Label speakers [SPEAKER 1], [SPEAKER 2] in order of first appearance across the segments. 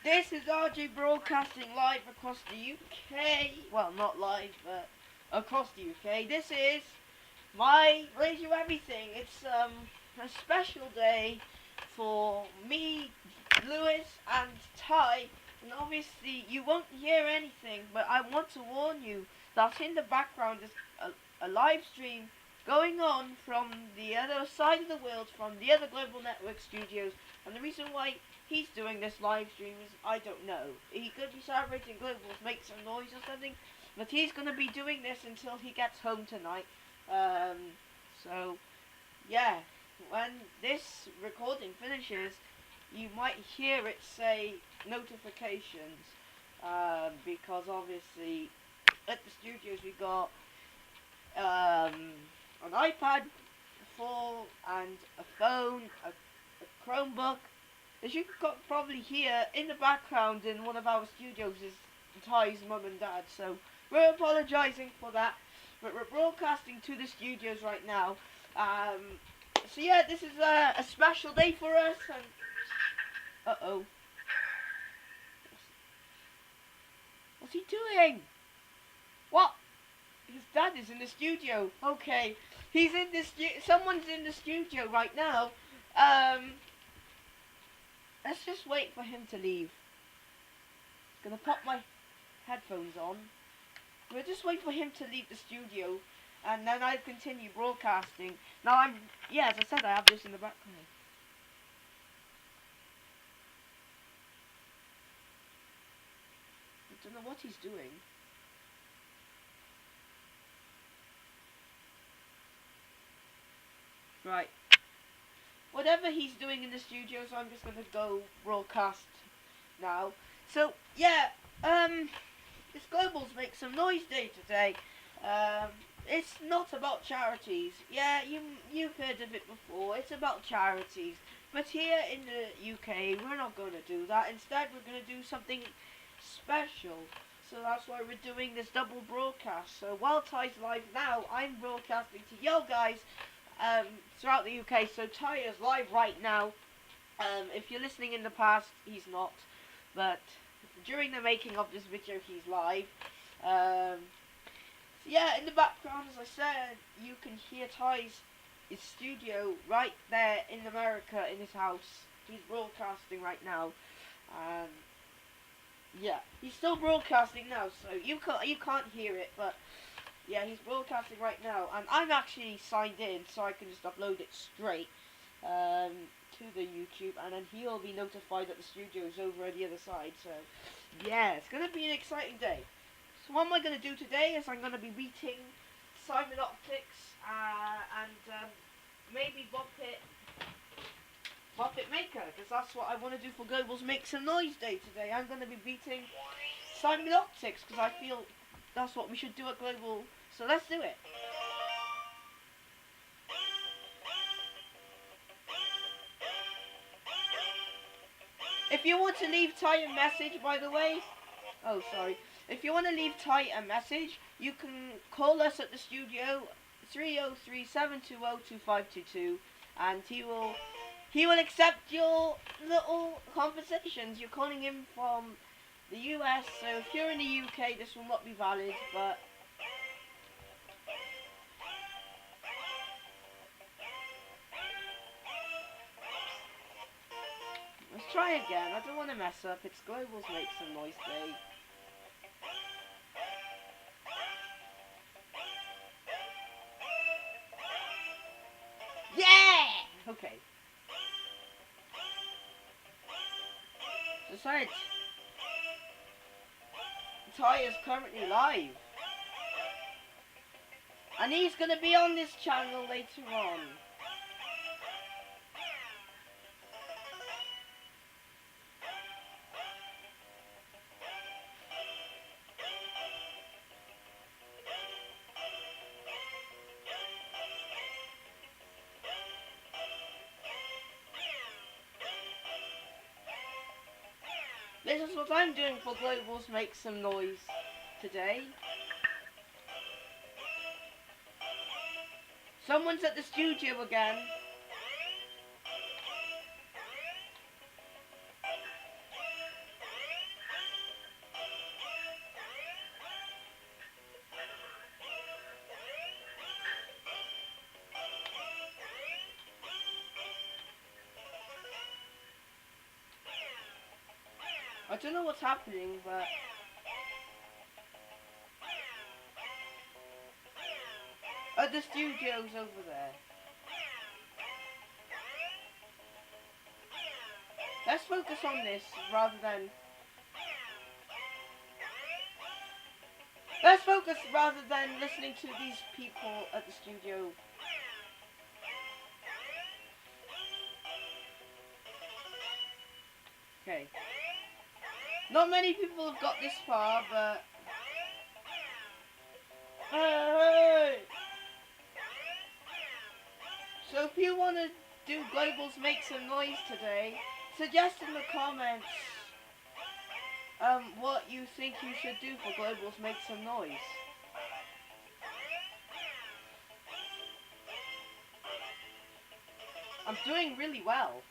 [SPEAKER 1] This is RJ broadcasting live across the UK. Well, not live, but across the UK. This is my Radio Everything. It's a special day for me, Lewis, and Ty. And obviously, you won't hear anything, but I want to warn you that in the background is a live stream going on from the other side of the world, from the other Global Network studios. And the reason why he's doing this live stream is I don't know. He could be celebrating Globals, make some noise or something, but he's going to be doing this until he gets home tonight. So, yeah, when this recording finishes, you might hear it say notifications, because obviously at the studios we got an iPad full and a phone, a Chromebook. As you could probably hear in the background in one of our studios is Ty's mum and dad, so we're apologising for that, but we're broadcasting to the studios right now. So yeah, this is a special day for us, and uh-oh. What's he doing? What? His dad is in the studio. Okay, he's in the someone's in the studio right now. Let's just wait for him to leave. Gonna pop my headphones on. We'll just wait for him to leave the studio, and then I'll continue broadcasting. Now as I said, I have this in the background. I don't know what he's doing. Right. Whatever he's doing in the studio, so I'm just going to go broadcast now. So, yeah, it's Globals Make Some Noise Day today. It's not about charities. Yeah, you've heard of it before. It's about charities. But here in the UK, we're not going to do that. Instead, we're going to do something special. So that's why we're doing this double broadcast. So while Ty's live now, I'm broadcasting to you guys throughout the UK. So Ty is live right now. If you're listening in the past, he's not, but during the making of this video, he's live. So yeah, in the background, as I said, you can hear his studio right there in America, in his house. He's broadcasting right now. Yeah, he's still broadcasting now, so you can't hear it, but yeah, he's broadcasting right now, and I'm actually signed in, so I can just upload it straight to the YouTube, and then he'll be notified that the studio's over at the other side. So yeah, it's gonna be an exciting day. So what am I gonna do today is I'm gonna be beating Simon Optics and maybe Bop It Maker, because that's what I want to do for Globals Make Some Noise Day today. I'm going to be beating Simon Optics, because I feel that's what we should do at Global. So let's do it. If you want to leave Ty a message, by the way, if you want to leave Ty a message, you can call us at the studio 303-720-2522, and he will accept your little conversations. You're calling him from the US, so if you're in the UK, this will not be valid, but let's try again. I don't want to mess up. It's Globals Make Some Noise Day. Yeah! Okay. Besides, Ty is currently live, and he's going to be on this channel later on. This is what I'm doing for Globals Make Some Noise today. Someone's at the studio again. I don't know what's happening, but the studio's over there. Let's focus on this rather than... Let's focus rather than listening to these people at the studio. Okay. Not many people have got this far, but... Hey! So if you want to do Global's Make Some Noise today, suggest in the comments what you think you should do for Global's Make Some Noise. I'm doing really well.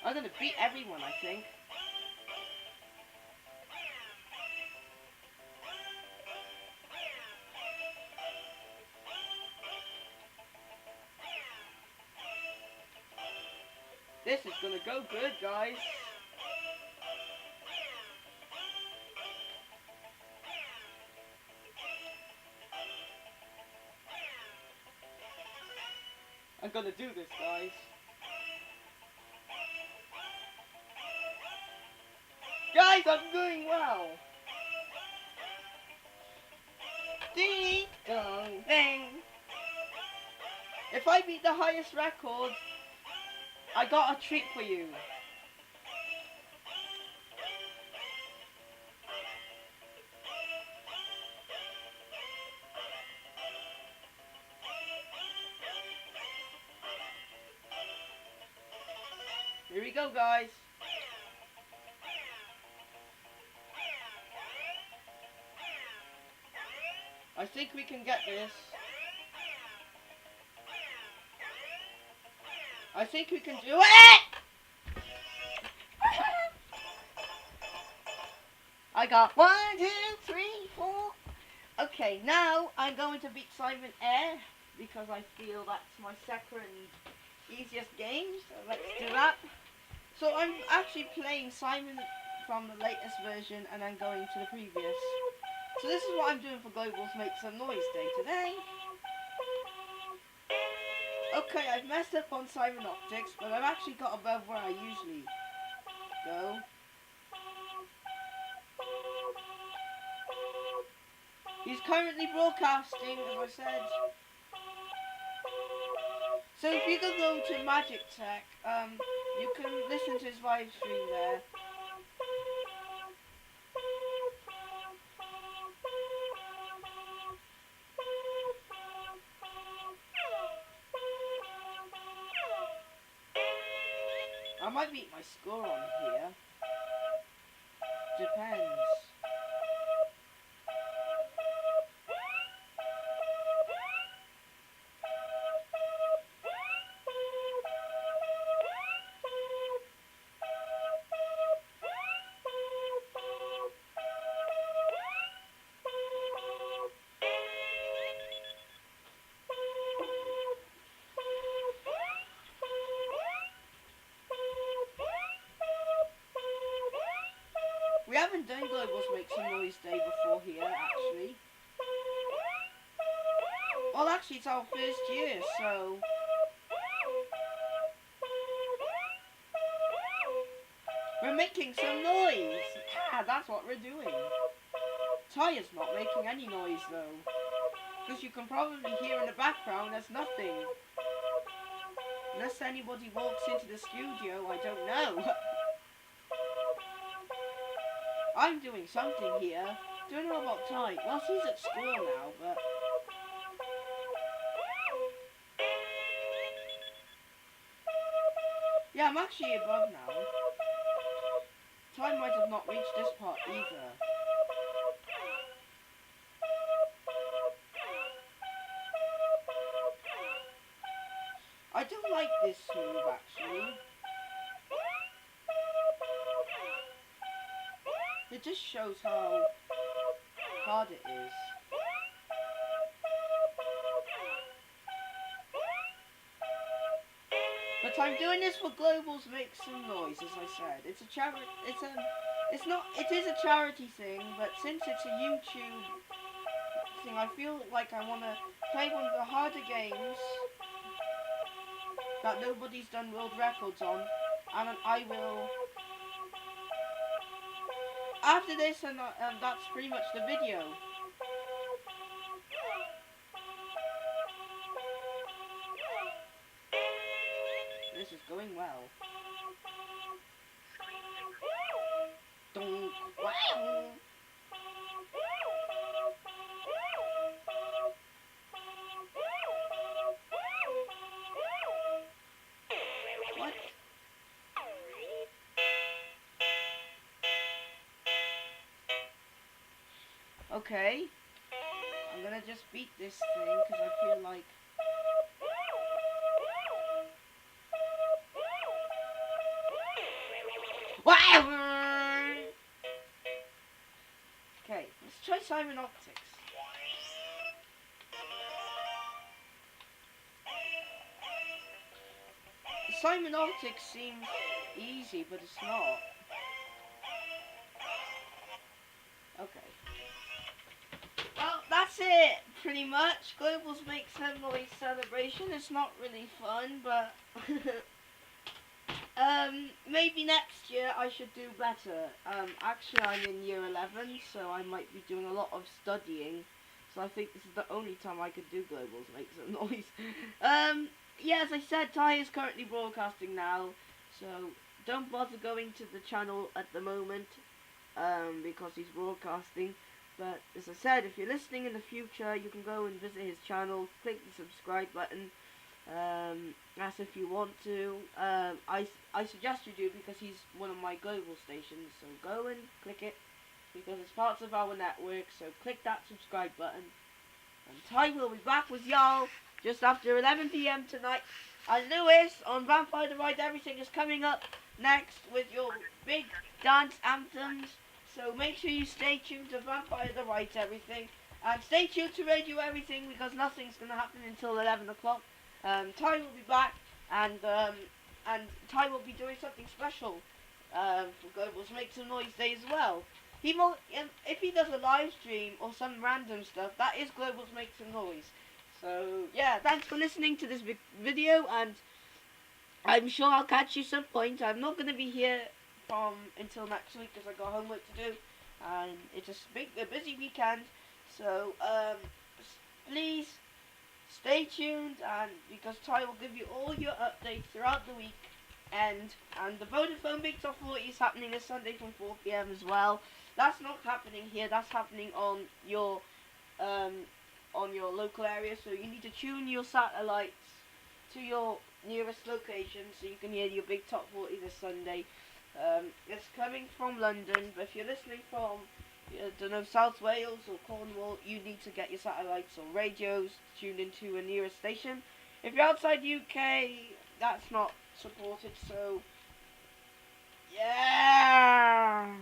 [SPEAKER 1] I'm gonna beat everyone, I think. This is gonna go good, guys. I'm gonna do this, guys. Guys, I'm doing well. Ding dong ding. If I beat the highest record, I got a treat for you. Here we go, guys. I think we can get this. I think we can do it! I got 1, 2, 3, 4. Okay, now I'm going to beat Simon Air because I feel that's my second easiest game. So let's do that. So I'm actually playing Simon from the latest version and then going to the previous. So this is what I'm doing for Global's Make Some Noise Day today. Okay, I've messed up on Simon Optics, but I've actually got above where I usually go. He's currently broadcasting, as I said. So if you can go to Magic Tech, you can listen to his live stream there. I might beat my score on here. Depends. We haven't done Global's Make Some Noise Day before here, actually. Well, actually, it's our first year, so... We're making some noise! Yeah, that's what we're doing. Tyre's not making any noise, though. Because you can probably hear in the background there's nothing. Unless anybody walks into the studio, I don't know. I'm doing something here. Don't know about Ty. Well, she's at school now, but... Yeah, I'm actually above now. Ty might have not reached this part either. I don't like this move, actually. It just shows how hard it is. But I'm doing this for Globals Make Some Noise, as I said. It's a charity. It's not. It is a charity thing, but since it's a YouTube thing, I feel like I want to play one of the harder games that nobody's done world records on, and I will. After this, and that's pretty much the video. This is going well. Donk, wow. What? Okay. I'm gonna just beat this thing because I feel like. Wow! Okay, let's try Simon Optics. Simon Optics seems easy, but it's not. Okay. Well, that's it, pretty much. Globals Make Some Noise celebration. It's not really fun, but maybe next year I should do better. Actually, I'm in year 11, so I might be doing a lot of studying. So I think this is the only time I could do Globals Make Some Noise. Yeah, as I said, Ty is currently broadcasting now, so don't bother going to the channel at the moment, because he's broadcasting. But as I said, if you're listening in the future, you can go and visit his channel, click the subscribe button. That's if you want to. I suggest you do because he's one of my global stations. So go and click it because it's part of our network. So click that subscribe button. And Ty will be back with y'all just after 11 PM tonight. And Lewis on Vampire the Ride Everything is coming up next with your big dance anthems. So make sure you stay tuned to Vampire the Ride Everything. And stay tuned to Radio Everything because nothing's going to happen until 11 o'clock. Ty will be back and Ty will be doing something special for Globals Make Some Noise Day as well. He will, if he does a live stream or some random stuff, that is Globals Make Some Noise. So yeah, thanks for listening to this video, and I'm sure I'll catch you some point. I'm not going to be here until next week because I got homework to do, and it's a busy weekend. So please stay tuned, and because Ty will give you all your updates throughout the week. And the Vodafone Big Top 40 is happening this Sunday from 4 PM as well. That's not happening here. That's happening on your local area. So you need to tune your satellites to your nearest location so you can hear your Big Top 40 this Sunday. It's coming from London, but if you're listening from I don't know, South Wales or Cornwall, you need to get your satellites or radios tuned into a nearest station. If you're outside UK, that's not supported, so yeah.